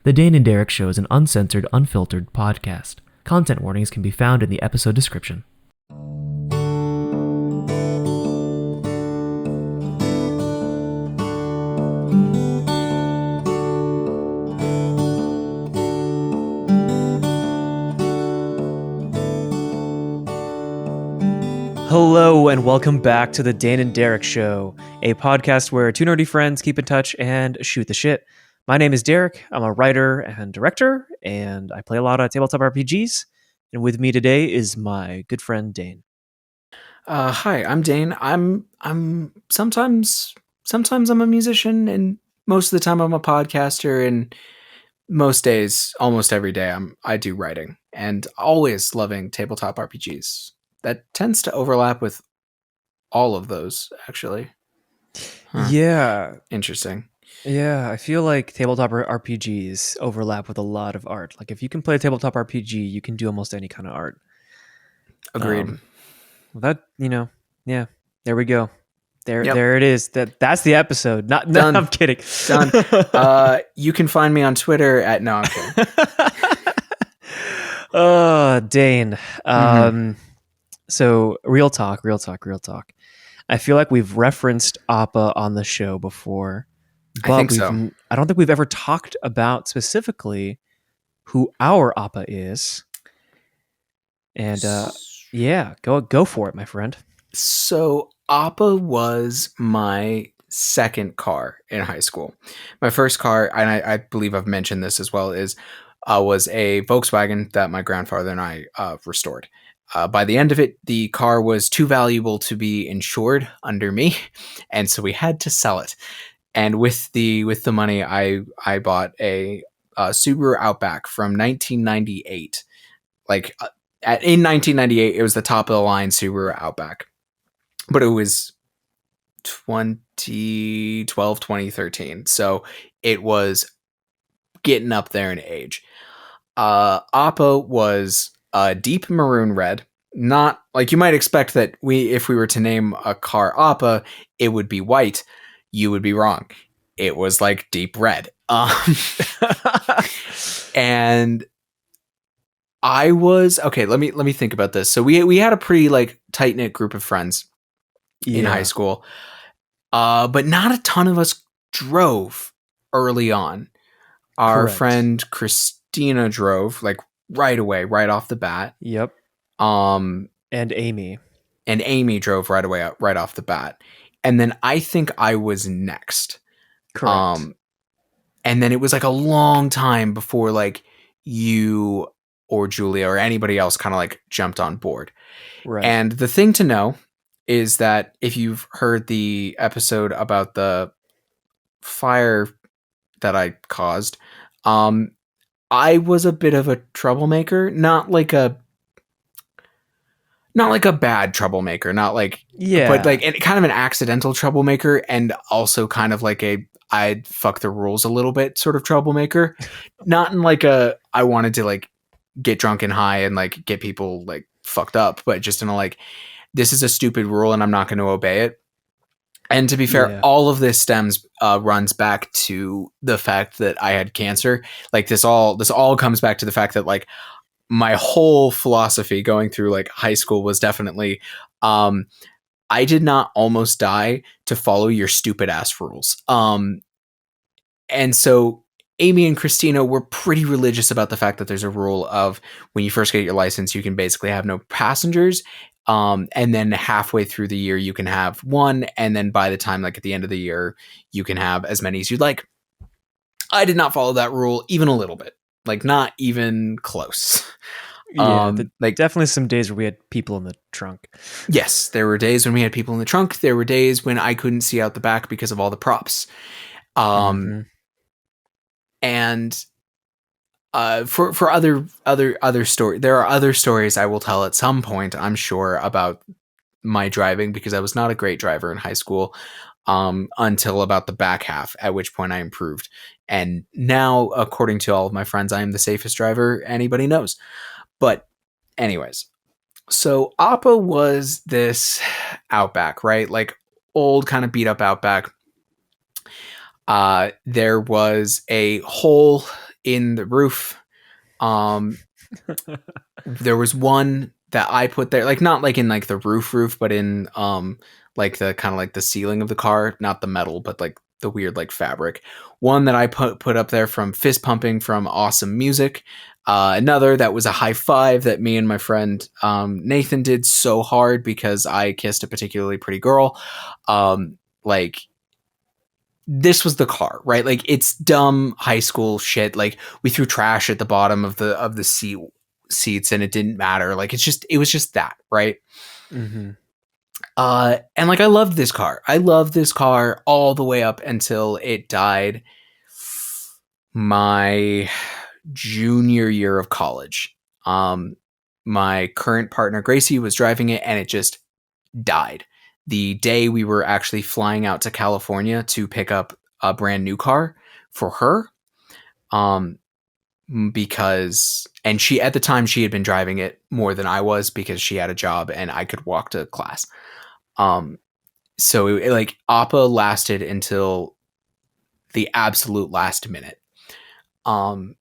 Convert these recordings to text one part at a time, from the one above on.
The Dane and Derek Show is an uncensored, unfiltered podcast. Content warnings can be found in the episode description. Hello and welcome back to the Dane and Derek Show, a podcast where two nerdy friends keep in touch and shoot the shit. My name is Derek. I'm a writer and director, and I play a lot of tabletop RPGs. And with me today is my good friend Dane. Hi, I'm Dane. I'm sometimes I'm a musician, and most of the time I'm a podcaster, and most days, almost every day, I do writing, and always loving tabletop RPGs. That tends to overlap with all of those, actually. Yeah. Interesting. Yeah, I feel like tabletop RPGs overlap with a lot of art. Like if you can play a tabletop RPG, you can do almost any kind of art. Agreed. Yeah, there we go. Yep. There it is. That's the episode. No, I'm kidding. Done. You can find me on Twitter at no, I'm kidding. Dane. So real talk. I feel like we've referenced Appa on the show before, but I think so. I don't think we've ever talked about specifically who our Appa is. And yeah, go for it, my friend. So Appa was my second car in high school. My first car, and I believe I've mentioned this as well, was a Volkswagen that my grandfather and I restored. By the end of it, the car was too valuable to be insured under me, and so we had to sell it. And with the money, I bought a Subaru Outback from 1998. In 1998, it was the top of the line Subaru Outback, but it was 2012, 2013. So it was getting up there in age. Appa was a deep maroon red. Not like you might expect that if we were to name a car Appa, it would be white. You would be wrong. It was like deep red. And I was okay. Let me think about this. So we had a pretty like tight knit group of friends in high school, but not a ton of us drove early on. Our Correct. friend Christina drove like right away, right off the bat. Yep. And Amy drove right away, right off the bat. And then I think I was next. Correct. And then it was like a long time before like you or Julia or anybody else kind of like jumped on board. Right. And the thing to know is that if you've heard the episode about the fire that I caused, I was a bit of a troublemaker, not like a bad troublemaker, not like, but like kind of an accidental troublemaker, and also kind of like I'd fuck the rules a little bit sort of troublemaker, not in like I wanted to like get drunk and high and like get people like fucked up, but just in a like, this is a stupid rule and I'm not going to obey it. And to be fair, all of this runs back to the fact that I had cancer. Like this all comes back to the fact that like my whole philosophy going through like high school was definitely, I did not almost die to follow your stupid ass rules. And so Amy and Christina were pretty religious about the fact that there's a rule of when you first get your license, you can basically have no passengers. And then halfway through the year, you can have one. And then by the time, like at the end of the year, you can have as many as you'd like. I did not follow that rule even a little bit, like not even close. Yeah, like definitely some days where we had people in the trunk. Yes, there were days when we had people in the trunk. There were days when I couldn't see out the back because of all the props. And for other story, there are other stories I will tell at some point, I'm sure, about my driving, because I was not a great driver in high school until about the back half, at which point I improved. And now, according to all of my friends, I am the safest driver anybody knows. But anyways, so Appa was this Outback, right? Like old kind of beat up Outback. There was a hole in the roof. There was one that I put there, like not like in like the roof, but in like the kind of like the ceiling of the car, not the metal, but like the weird like fabric. One that I put up there from fist pumping from awesome music. Another that was a high five that me and my friend Nathan did so hard because I kissed a particularly pretty girl. Like this was the car, right? Like it's dumb high school shit. Like we threw trash at the bottom of the seats and it didn't matter. Like it was just that, right? Mm-hmm. And like I loved this car. I loved this car all the way up until it died my junior year of college. My current partner Gracie was driving it and it just died the day we were actually flying out to California to pick up a brand new car for her. Because, and she, at the time she had been driving it more than I was because she had a job and I could walk to class. So like Appa lasted until the absolute last minute. And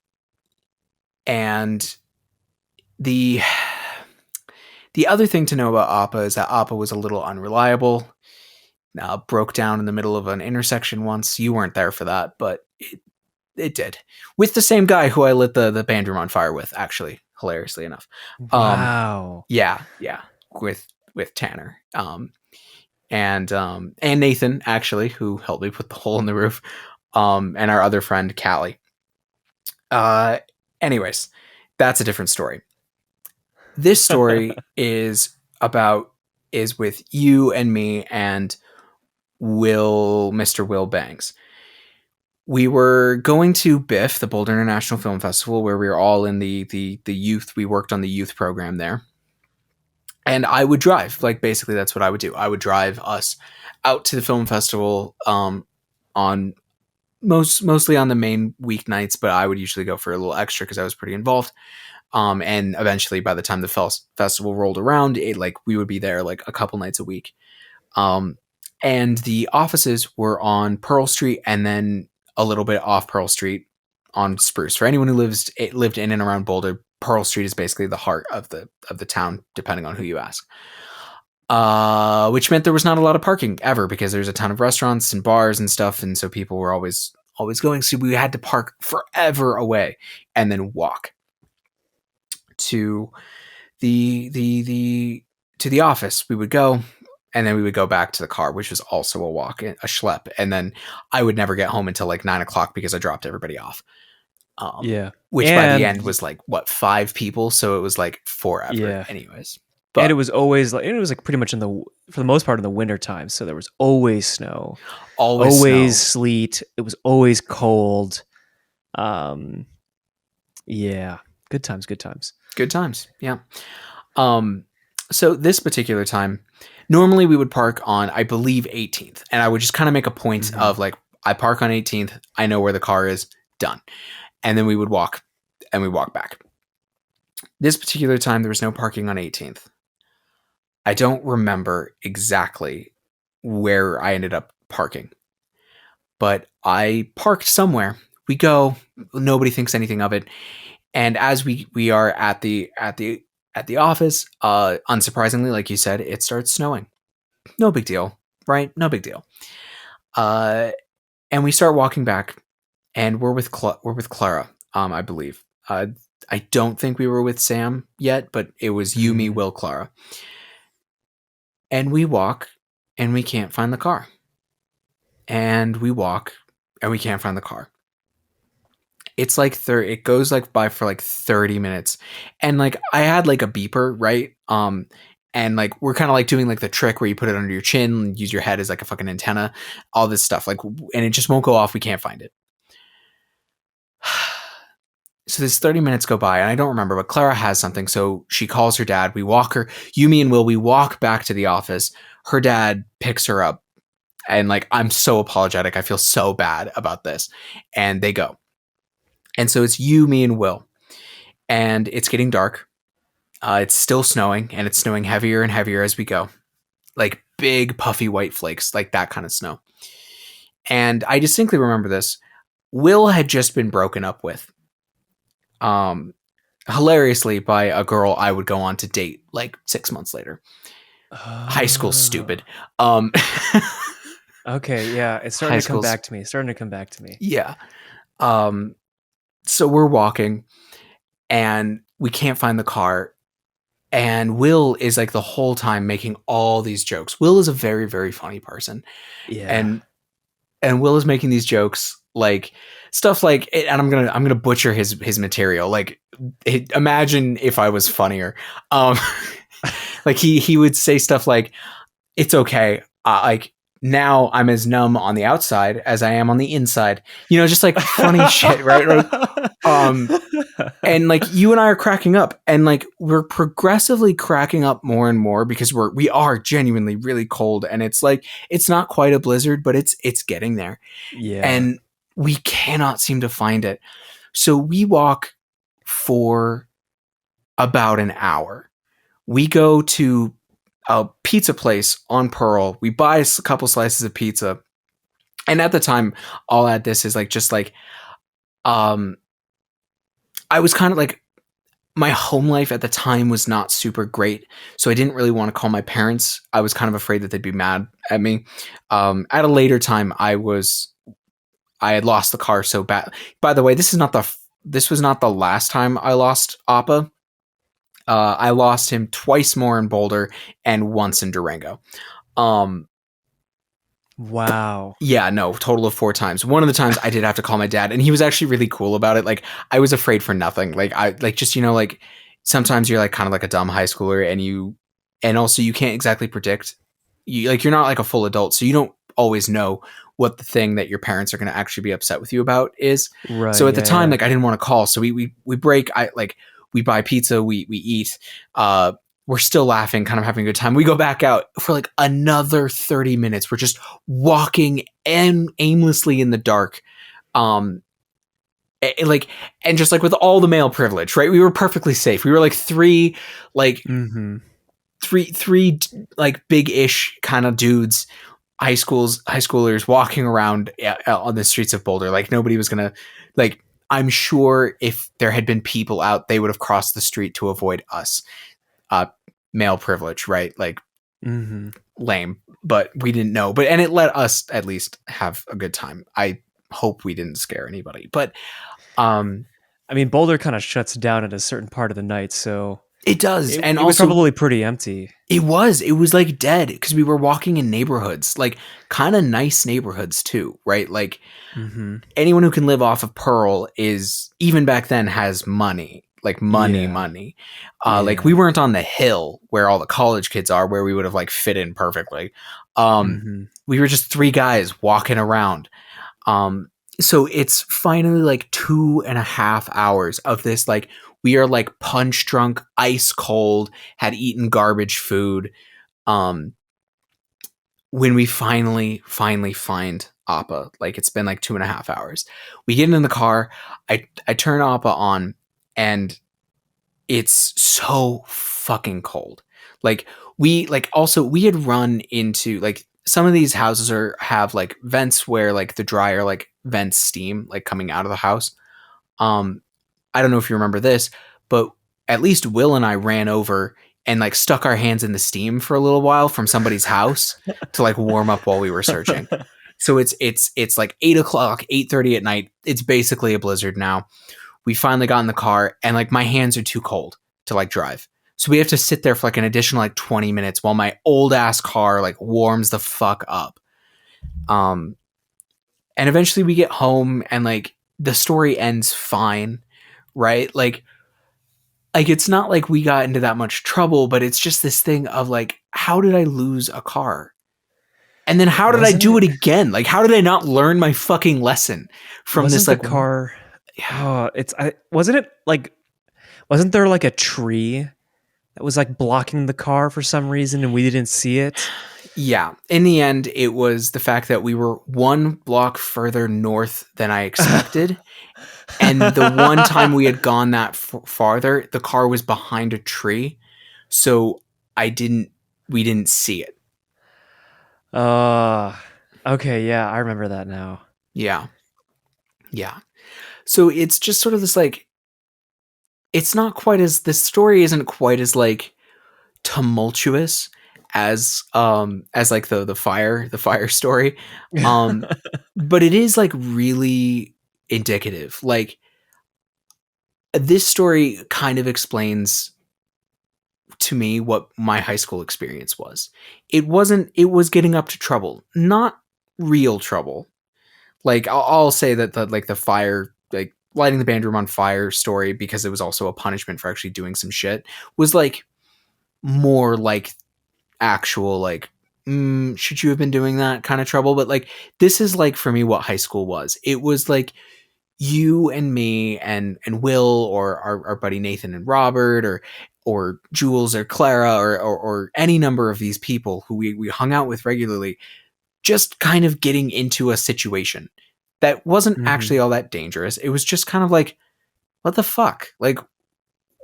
the other thing to know about Appa is that Appa was a little unreliable. Broke down in the middle of an intersection once. You weren't there for that, but it did. With the same guy who I lit the band room on fire with, actually, hilariously enough. Wow. Yeah. With Tanner. And Nathan, actually, who helped me put the hole in the roof. And our other friend, Callie. Anyways, that's a different story. This story is with you and me and Mr. Will Banks. We were going to BIFF, the Boulder International Film Festival, where we were all in the youth. We worked on the youth program there. And I would drive. Like, basically, that's what I would do. I would drive us out to the film festival on mostly on the main weeknights, but I would usually go for a little extra because I was pretty involved. And eventually, by the time the festival rolled around, we would be there like a couple nights a week. And the offices were on Pearl Street and then a little bit off Pearl Street on Spruce. For anyone who lived in and around Boulder, Pearl Street is basically the heart of the town, depending on who you ask. Which meant there was not a lot of parking ever because there's a ton of restaurants and bars and stuff, and so people were always going. So we had to park forever away and then walk to the office. We would go. And then we would go back to the car, which was also a walk, a schlep. And then I would never get home until like 9:00 because I dropped everybody off. Which by the end was like, 5 people. So it was like forever. Yeah. Anyways. But, and it was always like pretty much for the most part in the winter time. So there was always snow. Always snow. Sleet. It was always cold. Yeah. Good times. Yeah. So this particular time, normally we would park on, I believe, 18th. And I would just kind of make a point of like, I park on 18th. I know where the car is. Done. And then we would walk back. This particular time, there was no parking on 18th. I don't remember exactly where I ended up parking, but I parked somewhere. We go, nobody thinks anything of it. And as we are at the office, unsurprisingly, like you said, it starts snowing. No big deal, right? No big deal. And we start walking back, and we're with Clara, I believe. I don't think we were with Sam yet, but it was you, me, Will, Clara. And we walk, and we can't find the car. And we walk, and we can't find the car. It's like it goes like by for like 30 minutes. And like I had like a beeper, right? And like we're kind of like doing like the trick where you put it under your chin and use your head as like a fucking antenna, all this stuff. Like, and it just won't go off. We can't find it. So this 30 minutes go by and I don't remember, but Clara has something. So she calls her dad. We walk her, you, me, and Will, we walk back to the office. Her dad picks her up and like, I'm so apologetic. I feel so bad about this. And they go. And so it's you, me, and Will. And it's getting dark. It's still snowing, and it's snowing heavier and heavier as we go. Like big, puffy white flakes, like that kind of snow. And I distinctly remember this. Will had just been broken up with. hilariously by a girl I would go on to date like 6 months later. High school's Oh. stupid. Um, Okay, yeah, it's starting high to come school's back to me. It's starting to come back to me. yeah. Um, so we're walking and we can't find the car. And Will is like the whole time making all these jokes. Will is a very, very funny person. Yeah. And Will is making these jokes like stuff like, and I'm gonna butcher his material. Like, imagine if I was funnier. Um, like he would say stuff like, "It's okay. Like now I'm as numb on the outside as I am on the inside." You know, just like funny shit, right? And like you and I are cracking up, and like we're progressively cracking up more and more because we are genuinely really cold, and it's like it's not quite a blizzard, but it's getting there, Yeah. and we cannot seem to find it. So we walk for about an hour. We go to a pizza place on Pearl. We buy a couple slices of pizza, and at the time, I'll add this is like just like um I was kind of like my home life at the time was not super great, so I didn't really want to call my parents. I was kind of afraid that they'd be mad at me. At a later time, I had lost the car so bad. By the way, this was not the last time I lost Appa. I lost him twice more in Boulder and once in Durango. Um, Wow. yeah, no, total of 4 times. One of the times I did have to call my dad, and he was actually really cool about it. Like I was afraid for nothing. Like I like just like sometimes you're like kind of like a dumb high schooler, and also you can't exactly predict. You're not like a full adult, so you don't always know what the thing that your parents are going to actually be upset with you about is. Right, So at the yeah, time, yeah. like I didn't want to call, so we break. We buy pizza, we eat. We're still laughing, kind of having a good time. We go back out for like another 30 minutes. We're just walking aimlessly in the dark. Um, like, and just like with all the male privilege, right? We were perfectly safe. We were like like Mhm. three like big-ish kind of dudes, high schoolers walking around on the streets of Boulder. Like nobody was gonna like. I'm sure if there had been people out, they would have crossed the street to avoid us. Uh, Male privilege, right? Like Mhm. lame, but we didn't know. And it let us at least have a good time. I hope we didn't scare anybody, but um, I mean, Boulder kind of shuts down at a certain part of the night, so it does. it And it was also, probably pretty empty. it was like dead because we were walking in neighborhoods, like kind of nice neighborhoods too, right? Like Mhm. anyone who can live off of Pearl is even back then has money, like Yeah. money. Yeah, Like yeah. we weren't on the hill where all the college kids are, where we would have like fit in perfectly. Mhm. We were just three guys walking around. Um, so it's finally like 2.5 hours of this. Like we are like punch drunk, ice cold, had eaten garbage food. Um, when we finally find Appa, like it's been like 2.5 hours. We get in the car. I turn Appa on, and it's so fucking cold. Like we had run into like some of these houses have like vents where like the dryer like vents steam like coming out of the house. Um, I don't know if you remember this, but at least Will and I ran over and like stuck our hands in the steam for a little while from somebody's house to like warm up while we were searching. So it's like 8 o'clock, 8:30 at night. It's basically a blizzard now. We finally got in the car, and like my hands are too cold to like drive. So we have to sit there for like an additional like 20 minutes while my old ass car like warms the fuck up. Um, and eventually we get home, and like the story ends fine, right? Like it's not like we got into that much trouble, but it's just this thing of like, how did I lose a car? And then how did I Wasn't do it it again? Like how did I not learn my fucking lesson from this wasn't the like car yeah. oh, it's I wasn't it like wasn't there like a tree that was like blocking the car for some reason and we didn't see it? Yeah. In the end, it was the fact that we were one block further north than I expected. And the one time we had gone that farther, the car was behind a tree. So we didn't see it. Uh, okay, yeah, I remember that now. Yeah. Yeah. So it's just sort of this like it's not quite as, the story isn't quite as like tumultuous as like the fire story. Um but it is like really indicative. Like this story kind of explains to me what my high school experience was. It was getting up to trouble, not real trouble. Like I'll say that the fire, like lighting the band room on fire story, because it was also a punishment for actually doing some shit, was like more like actual like, should you have been doing that kind of trouble. But like this is like for me what high school was. It was like you and me and Will, or our buddy Nathan and Robert, or Jules or Clara, or any number of these people who we hung out with regularly, just kind of getting into a situation that wasn't Mm-hmm. actually all that dangerous. It was just kind of like, what the fuck? Like,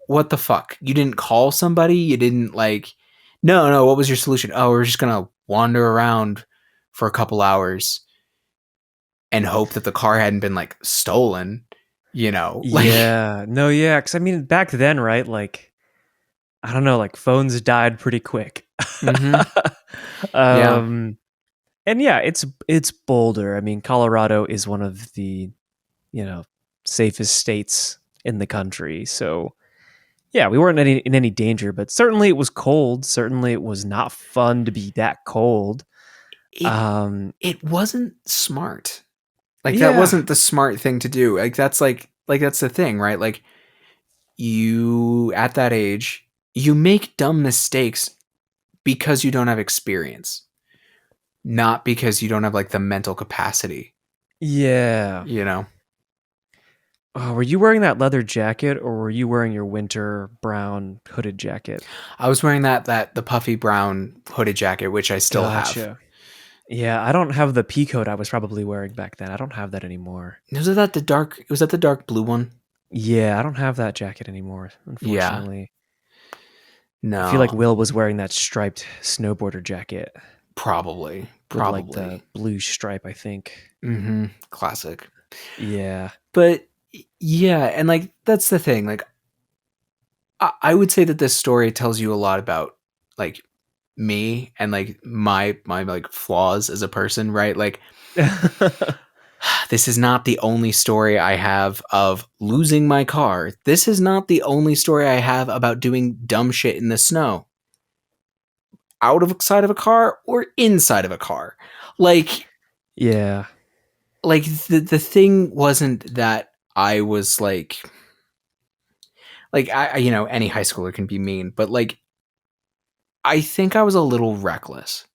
what the fuck? You didn't call somebody? You didn't like, no, what was your solution? Oh, we're just gonna wander around for a couple hours and hope that the car hadn't been like stolen, like, Yeah. No, yeah. Because I mean, back then, right? Like, I don't know, like phones died pretty quick. mm-hmm. Yeah. um, and yeah, it's Boulder. I mean, Colorado is one of the, you know, safest states in the country. So yeah, we weren't in any danger, but certainly it was cold. Certainly it was not fun to be that cold. It Um, it wasn't smart. Like that yeah, wasn't the smart thing to do. Like that's the thing, right? Like you at that age, you make dumb mistakes because you don't have experience, not because you don't have like the mental capacity, yeah. you know. Oh, were you wearing that leather jacket or were you wearing your winter brown hooded jacket? I was wearing the puffy brown hooded jacket, which I still have. Gotcha. Yeah, I don't have the pea coat I was probably wearing back then. I don't have that anymore. Was that the dark blue one? Yeah, I don't have that jacket anymore, Yeah. unfortunately. I feel like No. Will was wearing that striped snowboarder jacket Probably. with like the Probably. blue stripe, I think. Mm-hmm. Classic. Yeah. But yeah, and like that's the thing. Like I would say that this story tells you a lot about like me and like my like flaws as a person, right? Like this is not the only story I have of losing my car. This is not the only story I have about doing dumb shit in the snow. Outside of a car or inside of a car. Like Yeah. the thing wasn't that I was like I any high schooler can be mean, but like I think I was a little reckless,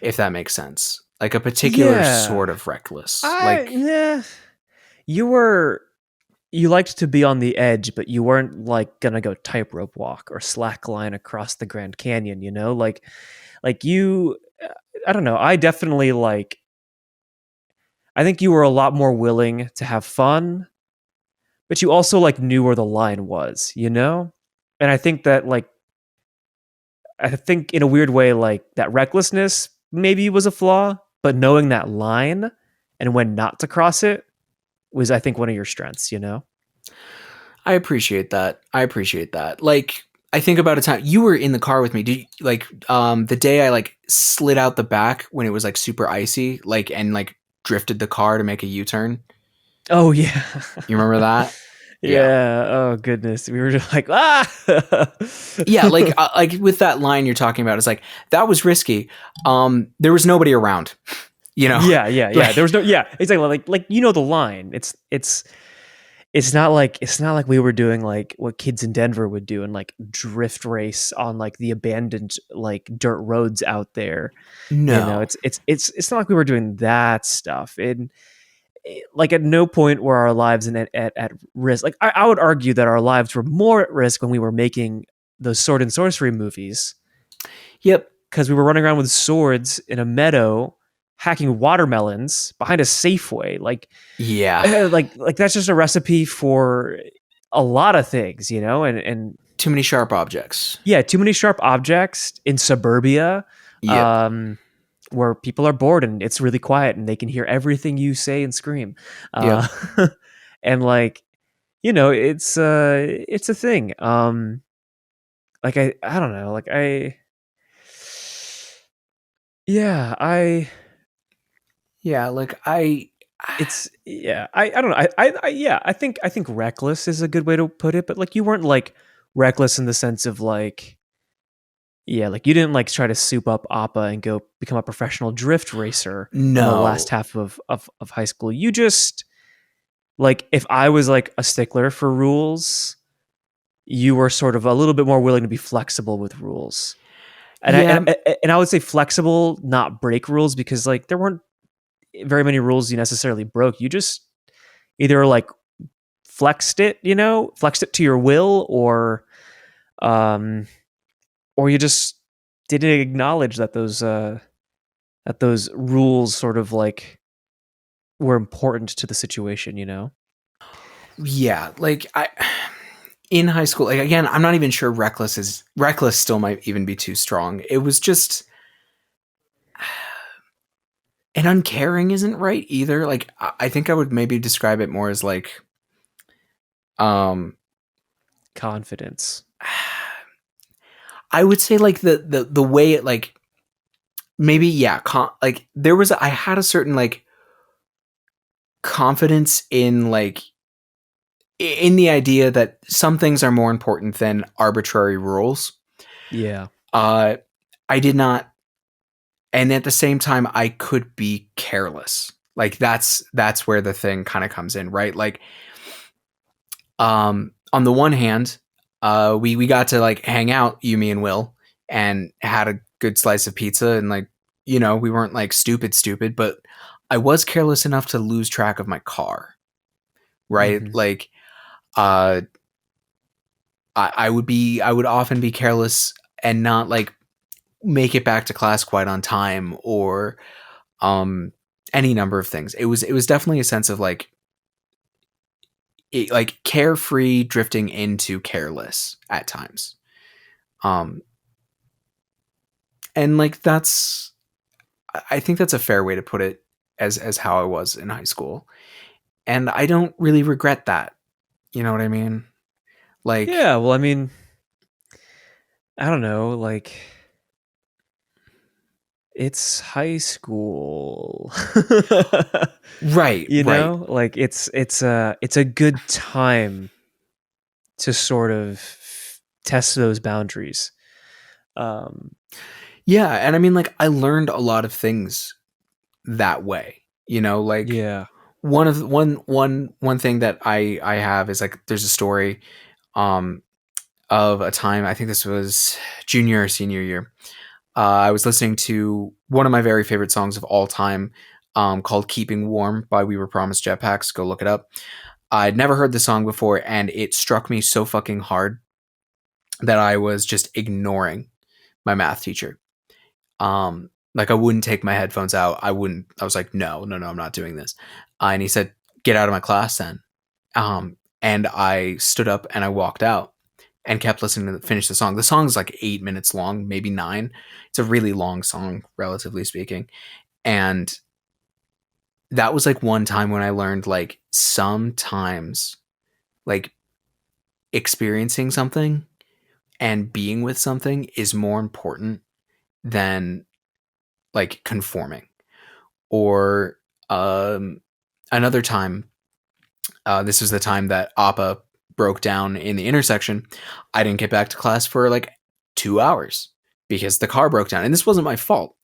if that makes sense. Like a particular Yeah. sort of reckless. Like Yeah. You were you liked to be on the edge, but you weren't like gonna go tightrope walk or slack line across the Grand Canyon, you know? Like you I don't know. I definitely like I think you were a lot more willing to have fun, but you also like knew where the line was, you know? And I think that like I think in a weird way like that recklessness maybe was a flaw, but knowing that line and when not to cross it was I think one of your strengths, you know? I appreciate that. I appreciate that. Like I think about a time you were in the car with me. Did you, like the day I like slid out the back when it was like super icy, like and like drifted the car to make a U-turn? Oh yeah. You remember that? Yeah. Yeah. Oh goodness. We were just like Yeah, like with that line you're talking about, it's like that was risky. There was nobody around, you know. Yeah. There Like was no yeah, exactly like you know the line. It's not like we were doing like what kids in Denver would do and like drift race on like the abandoned like dirt roads out there. You know, no. it's not like we were doing that stuff. And like at no point were our lives at risk. Like I would argue that our lives were more at risk when we were making those sword and sorcery movies Yep. because we were running around with swords in a meadow hacking watermelons behind a Safeway. Yeah. Like that's just a recipe for a lot of things, you know, and Too many sharp objects. yeah, too many sharp objects in suburbia, Yep. um, where people are bored and it's really quiet and they can hear everything you say and scream, Yep. uh, and like it's a thing. Like I don't know, like yeah, Yeah, like it's yeah, I don't know. Yeah, I think reckless is a good way to put it, but like you weren't like reckless in the sense of like yeah, like you didn't like try to soup up Appa and go become a professional drift racer in the last no. half of high school. You just like if I was like a stickler for rules, you were sort of a little bit more willing to be flexible with rules. And Yeah, and I would say flexible, not break rules, because like there weren't very many rules you necessarily broke. You just either like flexed it to your will, um, or you just didn't acknowledge that those rules sort of like were important to the situation. yeah, like I in high school, like again, I'm not even sure reckless still might even be too strong. It was just and uncaring isn't right either. Like I think I would maybe describe it more as like um Confidence. I would say like the way it like maybe yeah, like I had a certain like confidence in like in the idea that some things are more important than arbitrary rules. Yeah. Uh I did not, and at the same time I could be careless. Like that's where the thing kind of comes in, right? Like on the one hand, we got to like hang out, you, me, and Will, and had a good slice of pizza, and like we weren't like stupid, but I was careless enough to lose track of my car, right? Mm-hmm. Like uh I would often be careless and not like make it back to class quite on time, or um any number of things. It was definitely a sense of like carefree drifting into careless at times. Um and like I think that's a fair way to put it, as how I was in high school. And I don't really regret that. You know what I mean? Like Yeah. Well, I mean, I don't know. Like, it's high school. right, right. Like it's a good time to sort of test those boundaries. Um, Yeah, and I mean like I learned a lot of things that way. Like yeah. one thing that I have is like there's a story um of a time, I think this was junior or senior year. I was listening to one of my very favorite songs of all time, called "Keeping Warm" by We Were Promised Jetpacks. Go look it up. I'd never heard the song before, and it struck me so fucking hard that I was just ignoring my math teacher. Like I wouldn't take my headphones out. I wouldn't. I was like, no, no, no, I'm not doing this. And he said, "Get out of my class, then." And I stood up and I walked out and kept listening to finish the song. The song is like 8 minutes long, maybe 9. It's a really long song, relatively speaking. And that was like one time when I learned like sometimes like experiencing something and being with something is more important than like conforming. Or another time, this was the time that Appa broke down in the intersection. I didn't get back to class for like 2 hours because the car broke down, and this wasn't my fault.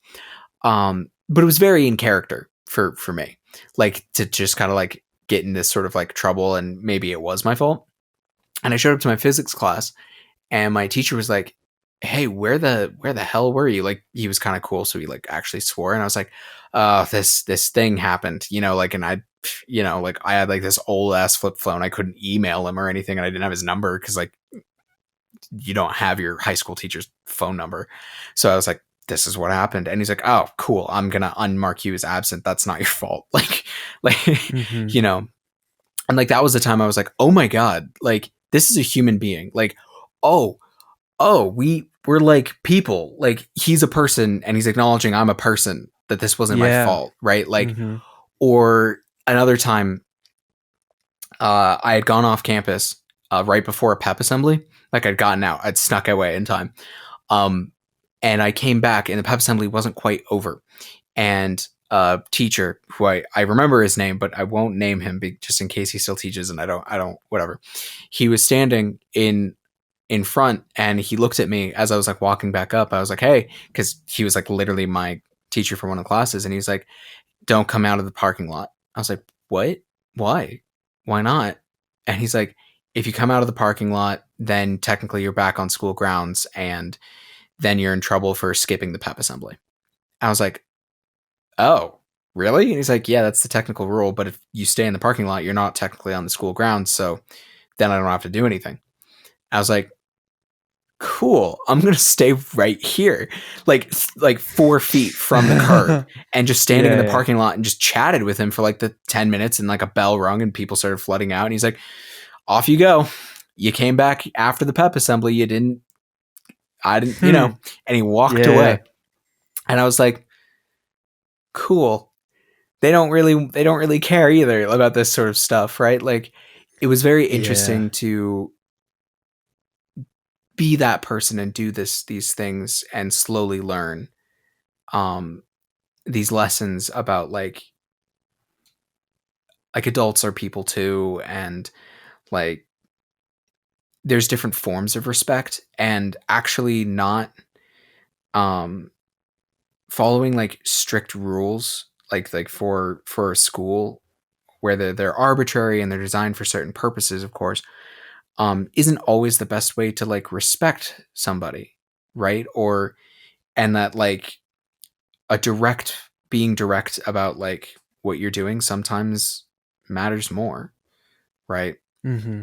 But it was very in character for me, like to just kind of like get in this sort of like trouble, and maybe it was my fault. And I showed up to my physics class, and my teacher was like, "Hey, where the hell were you?" Like he was kind of cool, so he like actually swore, and I was like, this thing happened, like, and like I had like this old ass flip phone. I couldn't email him or anything, and I didn't have his number because like you don't have your high school teacher's phone number. So I was like, this is what happened. And he's like, oh, cool. I'm going to unmark you as absent. That's not your fault. Like, Mm-hmm. you know, and like, that was the time I was like, oh my God, like this is a human being. Like, oh, we're like people. Like he's a person and he's acknowledging I'm a person, that this wasn't my Yeah. fault. Right. Like, Mm-hmm. or another time, I had gone off campus right before a pep assembly. Like I'd gotten out, I'd snuck away in time. Um, and I came back, and the pep assembly wasn't quite over. And a teacher who I remember his name, but I won't name him just in case he still teaches, and I don't whatever. He was standing in front, and he looked at me as I was like walking back up. I was like, hey, because he was like literally my teacher for one of the classes, and he's like, don't come out of the parking lot. I was like, what? Why? Why not? And he's like, if you come out of the parking lot, then technically you're back on school grounds, and then you're in trouble for skipping the pep assembly. I was like, oh, really? And he's like, yeah, that's the technical rule. But if you stay in the parking lot, you're not technically on the school grounds. So then I don't have to do anything. I was like, cool. I'm going to stay right here, like 4 feet from the curb, and just standing in the parking lot, and just chatted with him for like the 10 minutes, and like a bell rung and people started flooding out. And he's like, off you go. You came back after the pep assembly. I didn't, and he walked away. And I was like, cool. They don't really care either about this sort of stuff, right? Like, it was very interesting to be that person and do these things and slowly learn these lessons about like adults are people too, and like there's different forms of respect, and actually not following like strict rules like for a school where they're arbitrary and they're designed for certain purposes, of course, isn't always the best way to like respect somebody, right? And that like being direct about like what you're doing sometimes matters more, right? Mm-hmm.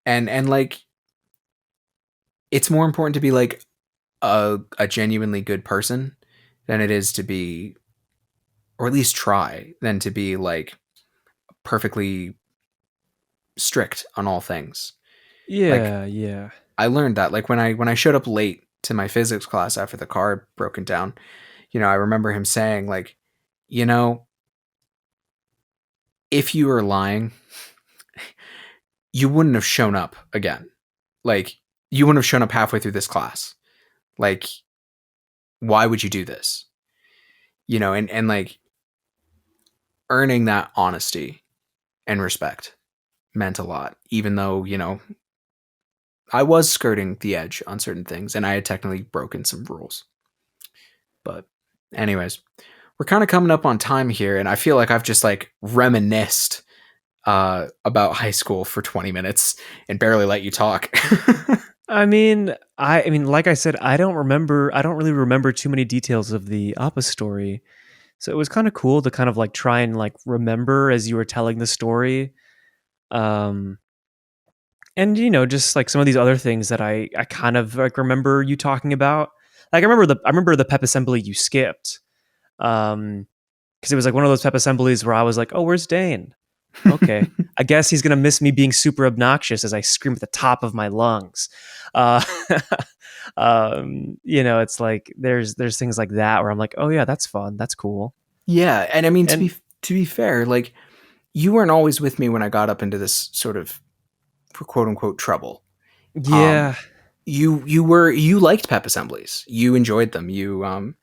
And like it's more important to be like a genuinely good person than it is to be, or at least try, than to be like perfectly strict on all things. Like, I learned that like when I showed up late to my physics class after the car had broken down, I remember him saying like, if you were lying, you wouldn't have shown up again. Like, you wouldn't have shown up halfway through this class. Like, why would you do this? And like earning that honesty and respect meant a lot, even though, I was skirting the edge on certain things and I had technically broken some rules. But anyways, we're kind of coming up on time here, and I feel like I've just like reminisced about high school for 20 minutes and barely let you talk. I mean, like I said, I don't really remember too many details of the Appa story. So it was kind of cool to kind of like try and like remember as you were telling the story. And just like some of these other things that I kind of like remember you talking about. Like I remember the pep assembly you skipped. Because it was like one of those pep assemblies where I was like, "Oh, where's Dane?" Okay, I guess he's gonna miss me being super obnoxious as I scream at the top of my lungs. Uh, it's like there's things like that where I'm like, "Oh yeah, that's fun, that's cool." Yeah, and I mean, to be fair, like you weren't always with me when I got up into this sort of quote unquote trouble. Yeah, you liked pep assemblies. You enjoyed them.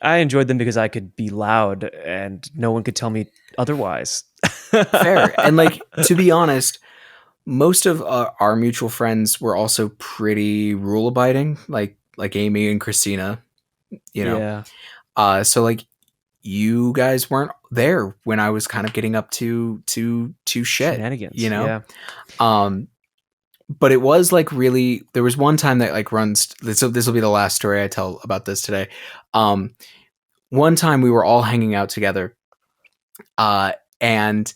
I enjoyed them because I could be loud and no one could tell me otherwise. Fair. And like, to be honest, most of our mutual friends were also pretty rule abiding, like Amy and Christina, Yeah. So like you guys weren't there when I was kind of getting up to shit, Shenanigans. Yeah. But it was like really, there was one time that like this will be the last story I tell about this today. One time we were all hanging out together, and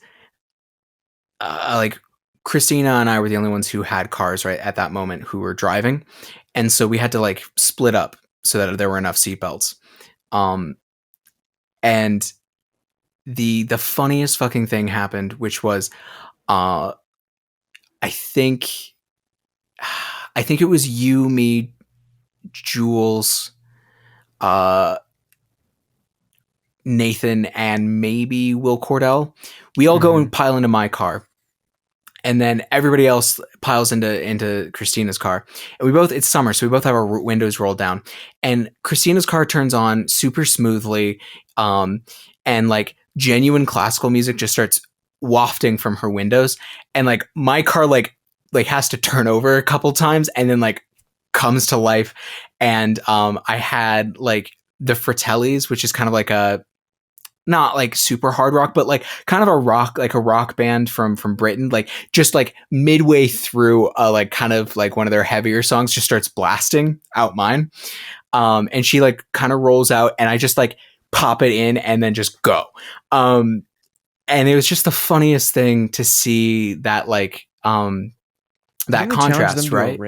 like Christina and I were the only ones who had cars right at that moment who were driving. And so we had to like split up so that there were enough seatbelts. And the funniest fucking thing happened, which was, I think it was you, me, Jules, Nathan and maybe Will Cordell. We all go and pile into my car. And then everybody else piles into Christina's car. And it's summer, so we both have our windows rolled down. And Christina's car turns on super smoothly. And like genuine classical music just starts wafting from her windows. And like my car like has to turn over a couple times and then like comes to life. And I had like the Fratellis, which is kind of like a, not like super hard rock, but like kind of a rock band from Britain, like just like midway through like kind of like one of their heavier songs just starts blasting out mine. And she like kind of rolls out and I just like pop it in and then just go. And it was just the funniest thing to see that like that contrast, right?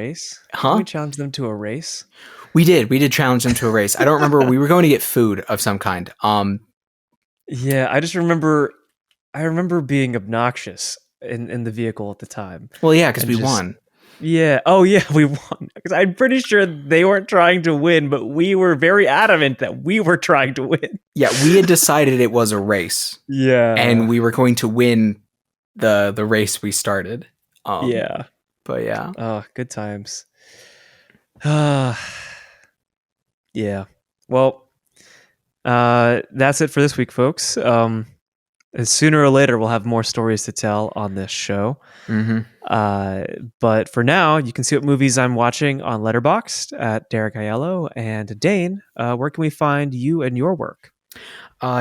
Huh? We challenged them to a race. We did challenge them to a race. I don't remember. We were going to get food of some kind. Yeah, I just remember being obnoxious in the vehicle at the time. Well, yeah, because we won. Yeah. Oh, yeah, we won. Because I'm pretty sure they weren't trying to win, but we were very adamant that we were trying to win. Yeah, we had decided it was a race. Yeah. And we were going to win the race we started. Yeah. But yeah. Oh, good times. Yeah. Well, that's it for this week, folks. Sooner or later, we'll have more stories to tell on this show. But for now, you can see what movies I'm watching on Letterboxd at Benig-Aiello. And Dane, where can we find you and your work?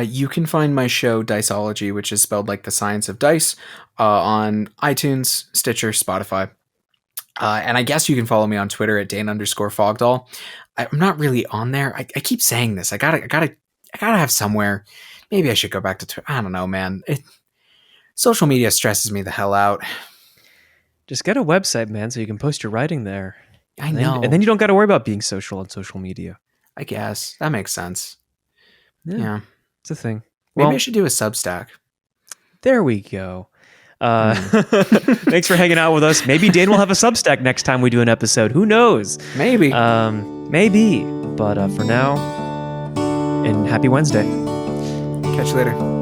You can find my show Diceology, which is spelled like the science of dice, on iTunes, Stitcher, Spotify. And I guess you can follow me on Twitter at Dane_Fogdall. I'm not really on there. I keep saying this. I gotta have somewhere. Maybe I should go back to Twitter. I don't know, man. Social media stresses me the hell out. Just get a website, man, so you can post your writing there. I know. And then you don't got to worry about being social on social media. I guess. That makes sense. Yeah. It's a thing. Maybe I should do a Substack. There we go. Thanks for hanging out with us. Maybe Dane will have a Substack next time we do an episode. Who knows? Maybe. Maybe. But for now, and happy Wednesday. Catch you later.